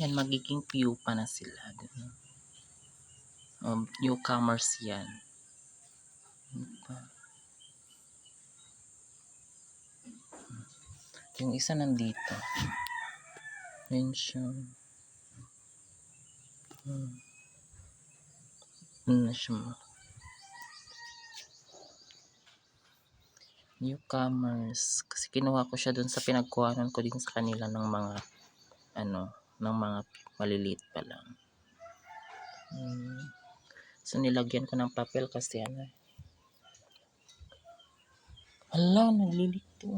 Yan, magiging pupa na sila. Newcomers yan. Yung isa nandito. Yan siya. Ano siya? Newcomers. Kasi kinuha ko siya dun sa pinagkuhanan ko din sa kanila ng mga ng mga maliliit pa lang. So nilagyan ko ng papel kasi naglilito.